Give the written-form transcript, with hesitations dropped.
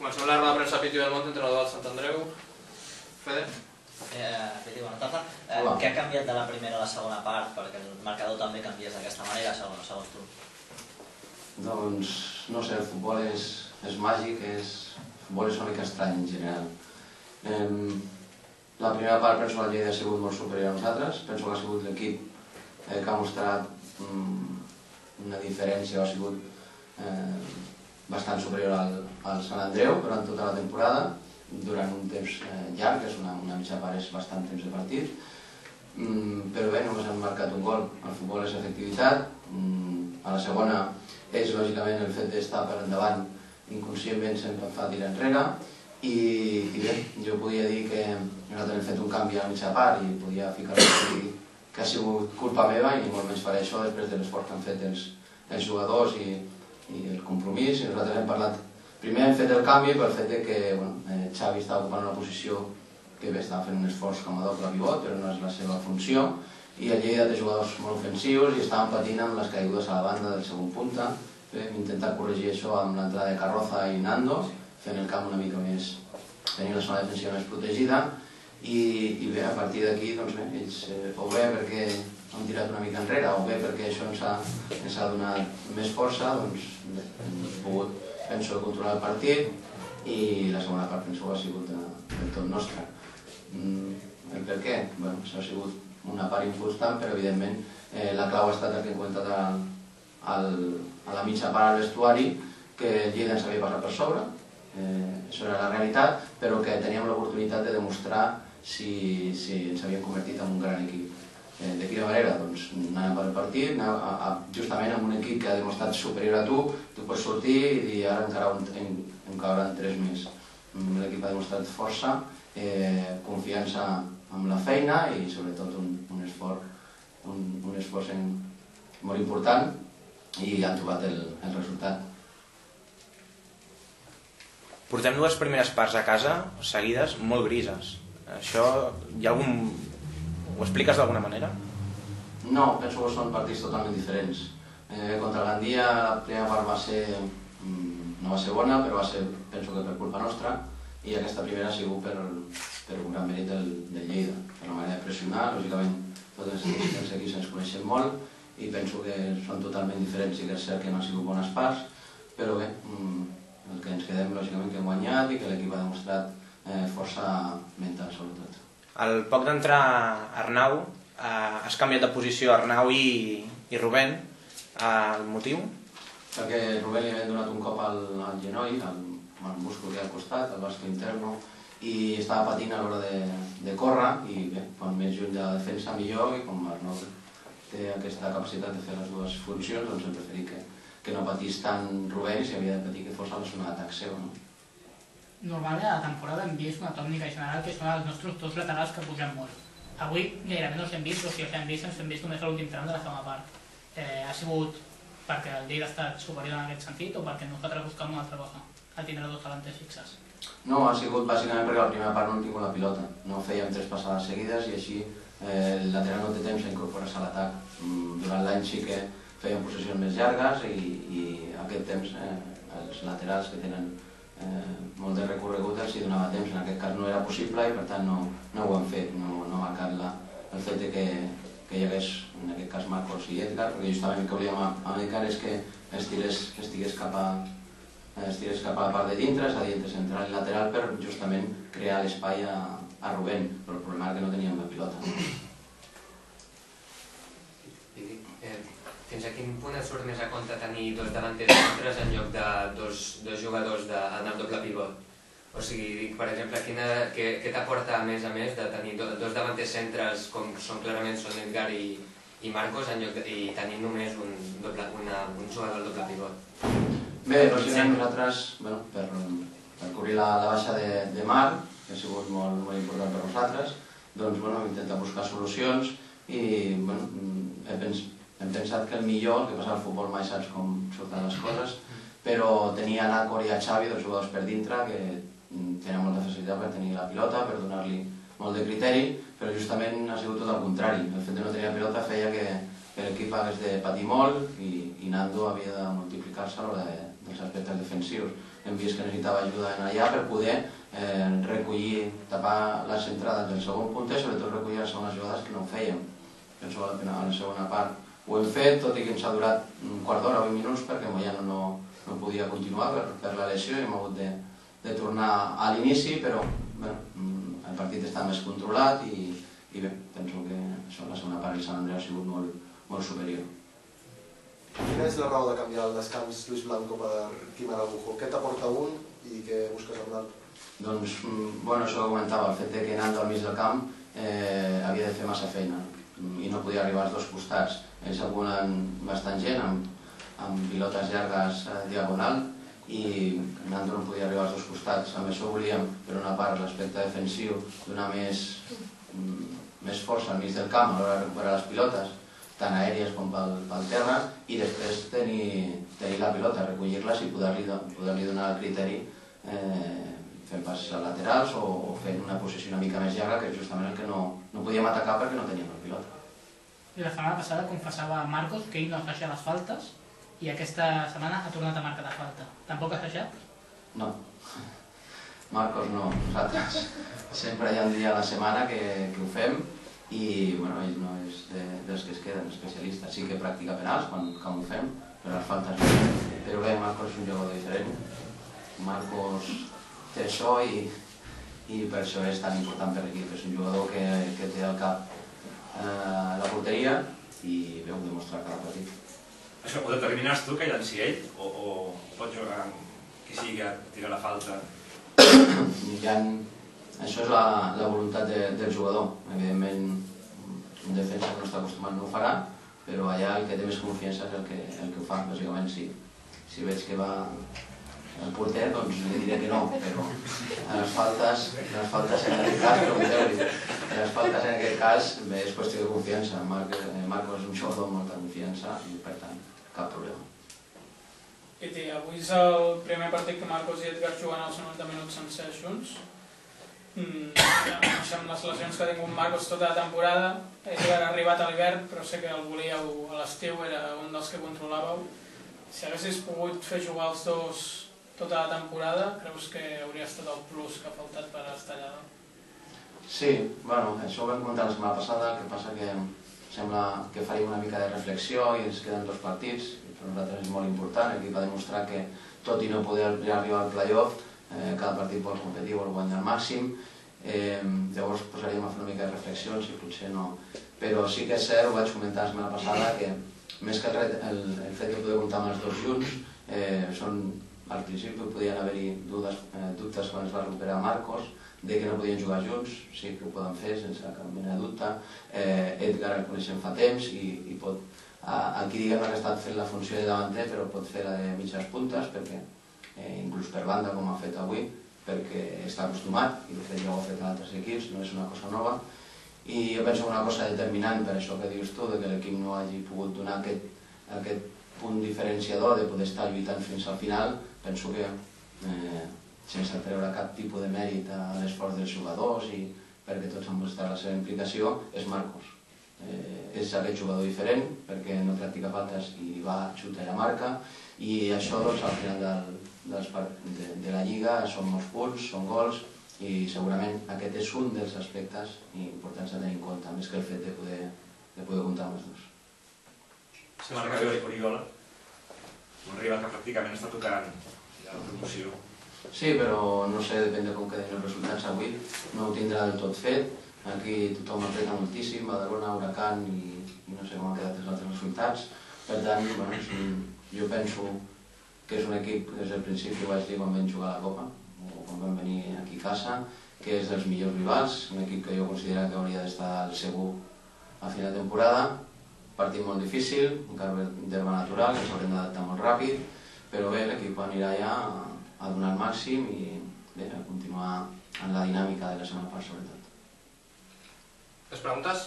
Comencem la roda de premsa Piti Belmonte, entrenador del Sant Andreu. Fede? Piti, bona tarda. Què ha canviat de la primera a la segona part perquè el marcador també canviés d'aquesta manera, segons tu? Doncs, no sé, el futbol és màgic, el futbol és una mica estrany en general. La primera part penso que la Lleida ha sigut molt superior a nosaltres, penso que ha sigut l'equip que ha mostrat una diferència, ha sigut bastant superior al Sant Andreu durant tota la temporada, durant un temps llarg, que és una mitja part, és bastant temps de partit, però bé, només han marcat un gol. El futbol és efectivitat, a la segona és lògicament el fet d'estar per endavant inconscientment sempre em fa tirar enrere i bé, jo podia dir que nosaltres hem fet un canvi a la mitja part i podia ficar-me que ha sigut culpa meva i molt menys faré això després de l'esforç que han fet els jugadors i el compromís. I nosaltres hem parlat, primer hem fet el canvi pel fet que Xavi estava ocupant una posició que bé, estava fent un esforç com a doble pivot, però no és la seva funció, i el Lleida té jugadors molt ofensius i estaven patint amb les caigudes a la banda del segon punta. Hem intentat corregir això amb l'entrada de Carroza i Nando, fent el camp una mica més, tenir la zona defensiva més protegida, i bé, a partir d'aquí, doncs bé, ells o bé perquè han tirat una mica enrere o bé perquè això ens ha donat més força, doncs bé, hem pogut, penso, controlar el partit i la segona part penso que ha sigut del tot nostra. El per què? Bé, això ha sigut una part important, però evidentment la clau ha estat el que hem comentat a la mitja part al vestuari, que el Lleida ens havia passat per sobre, això era la realitat, però que teníem l'oportunitat de demostrar si ens havíem convertit en un gran equip. De quina manera? Doncs anàvem per el partit, justament amb un equip que ha demostrat superior a tu pots sortir i dir ara en cauran 3 més. L'equip ha demostrat força, confiança amb la feina i sobretot un esforç molt important i han trobat el resultat. Portem 2 primeres parts a casa, seguides, molt grises. Això, hi ha algun... Ho expliques d'alguna manera? No, penso que són partits totalment diferents. Contra l'Andia la primera part no va ser bona, però va ser, penso que per culpa nostra, i aquesta primera ha sigut per un gran mèrit del Lleida, per la manera de pressionar. Lògicament, tots els equips ens coneixen molt i penso que són totalment diferents i que és cert que no han sigut bones parts, però bé, el que ens quedem lògicament que hem guanyat i que l'equip ha demostrat força mental sobretot. Al poc d'entrar Arnau, has canviat de posició Arnau i Rubén. El motiu? Perquè Rubén li havia donat un cop al genoll, al múscul que hi ha al costat, al vasco interno, i estava patint a l'hora de córrer i bé, quan més lluny de la defensa millor, i com Arnau té aquesta capacitat de fer les dues funcions, doncs hem preferit que no patís tant Rubén i si havia de patir que fos a la zona d'atac seu. Normalment a la temporada hem vist una tònica general que són els nostres 2 laterals que pugen molt. Avui gairebé no els hem vist, però si els hem vist ens hem vist només a l'últim tram de la segona part. Ha sigut perquè el Lleida ha estat superior en aquest sentit o perquè nosaltres buscam una altra cosa, al tindre 2 davanters fixes? No, ha sigut bàsicament perquè la primera part no hem tingut la pilota. No fèiem 3 passades seguides i així el lateral no té temps a incorporar-se a l'atac. Durant l'any sí que fèiem possessions més llargues i aquest temps els laterals que tenen molt de recorregut els hi donava temps. En aquest cas no era possible i per tant no ho hem fet. No ha marcat el fet que hi hagués, en aquest cas, Marcos i Edgar, perquè justament el que volíem amb Edgar és que estigués cap a la part de dintre, és a dir, entre central i lateral, per justament crear l'espai a Rubén, però el problema era que no teníem la pilota. Fins a quin punt et surt més a compte tenir 2 davanters centres en lloc de 2 jugadors en el doble pivot? O sigui, per exemple, què t'aporta a més de tenir 2 davanters centres com clarament són Edgar i Marcos i tenir només un jugador al doble pivot? Bé, lògicament nosaltres, per cobrir la baixa de Marc, que ha sigut molt important per nosaltres, doncs intentar buscar solucions i hem pensat que el millor, el que passa al futbol mai saps com surten les coses, però tenia a Nacor i a Xavi, 2 jugadors per dintre, que tenen molta facilitat per tenir la pilota, per donar-li molt de criteri, però justament ha sigut tot el contrari. El fet de no tenir la pilota feia que l'equip hagués de patir molt i Nando havia de multiplicar-se a l'hora dels aspectes defensius. hem vist que necessitava ajuda allà per poder recollir, tapar les entrades del segon punter, sobretot recollir les segones jugades que no ho fèiem. Penso a la segona part. Ho hem fet, tot i que ens ha durat un quart d'hora o 20 minuts, perquè Moyano no podia continuar per la lesió i hem hagut de tornar a l'inici, però el partit està més controlat i bé, penso que la segona part del Sant Andreu ha sigut molt superior. Quina és la raó de canviar el descans Luis Blanco per Quim Araujo? Què t'aporta un i què busques amb l'altre? Doncs, això que comentava, el fet que Nando al mig del camp havia de fer massa feina i no podia arribar als dos costats. Ells acumulen bastant gent amb pilotes llargues diagonal i Nando no podia arribar als dos costats. Amb això volíem, per una part, l'aspecte defensiu, donar més força al mig del camp a l'hora de recuperar les pilotes, tant aèries com pel terra, i després tenir la pilota, recollir-les i poder-li donar el criteri fent passes laterals o fent una posició una mica més llarga, que és justament el que no podíem atacar perquè no teníem la pilota. I la setmana passada confessava Marcos que ell no deixa les faltes i aquesta setmana ha tornat a marcar la falta. Tampoc has deixat? No. Marcos no. Nosaltres sempre hi ha un dia a la setmana que ho fem i ell no és dels que es queden especialistes. Sí que practica penals quan ho fem, però les faltes no. Però bé, Marcos és un jugador diferent. Marcos té això i per això és tan important per l'equip. És un jugador que té al cap la porteria i ho demostra cada partit. Això, ho determines tu que llanci ell o pot jugar qui sigui que tira la falta? Això és la voluntat del jugador. Evidentment, un defensa que no està acostumat no ho farà, però allà el que té més confiança és el que ho fa. Bàsicament, si veig que va el porter, doncs li diré que no, però les faltes en aquest cas, en aquest cas és qüestió de confiança. Marcos és un jugador amb molta confiança i per tant cap problema. I avui és el primer partit que Marcos i Edgar juguen els 90 minuts sencers junts. Amb les lesions que ha tingut Marcos tota la temporada, Edgar ha arribat a l'hivern, però sé que el volíeu a l'estiu, era un dels que controlàveu. Si haguessis pogut fer jugar els dos tota la temporada, creus que hauria estat el plus que ha faltat per estar allà? Sí, això ho vam comentar la setmana passada, el que passa que sembla que faríem una mica de reflexió i ens queden dos partits, i per nosaltres és molt important. L'equip va demostrar que, tot i no poder arribar al play-off, cada partit vol competir, vol guanyar al màxim. Llavors posaríem a fer una mica de reflexions i potser no. Però sí que és cert, ho vaig comentar la setmana passada, que més que el fet de poder comptar amb els dos junts, al principi podien haver-hi dubtes quan es va recuperar Marcos, de que no podien jugar junts, sí que ho poden fer sense cap mena de dubte. Edgar el coneixem fa temps i pot, aquí diguem que ha estat fent la funció de davanter, però pot fer la de mitges puntes, perquè inclús per banda, com ha fet avui, perquè està acostumat, i de fet ja ho ha fet en altres equips, no és una cosa nova. I jo penso que una cosa determinant per això que dius tu, que l'equip no hagi pogut donar aquest punt diferenciador de poder estar lluitant fins al final, penso que sense treure cap tipus de mèrit a l'esforç dels jugadors i perquè tots han mostrat la seva implicació, és Marcos. És aquest jugador diferent perquè no practica faltes i va, xuta i la marca, i això al final de la Lliga són molts punts, són gols, i segurament aquest és un dels aspectes importants a tenir en compte, més que el fet de poder comptar amb els dos. Si Marc Oriola, un rival que pràcticament està tocant ja la promoció. Sí, però no sé, depèn de com queden els resultats avui, no ho tindrà del tot fet. Aquí tothom apreta moltíssim, Badalona, Huracan i no sé com han quedat els altres resultats. Per tant, jo penso que és un equip que des del principi ho vaig dir quan vam jugar a la Copa, o quan vam venir aquí a casa, que és dels millors rivals, un equip que jo considero que hauria d'estar al segur a final de temporada. Partit molt difícil, un carrer d'herba natural, que s'haurem d'adaptar molt ràpid, però bé, l'equip anirà ja a donar el màxim i bé, a continuar en la dinàmica de la segona part, sobretot. Les preguntes?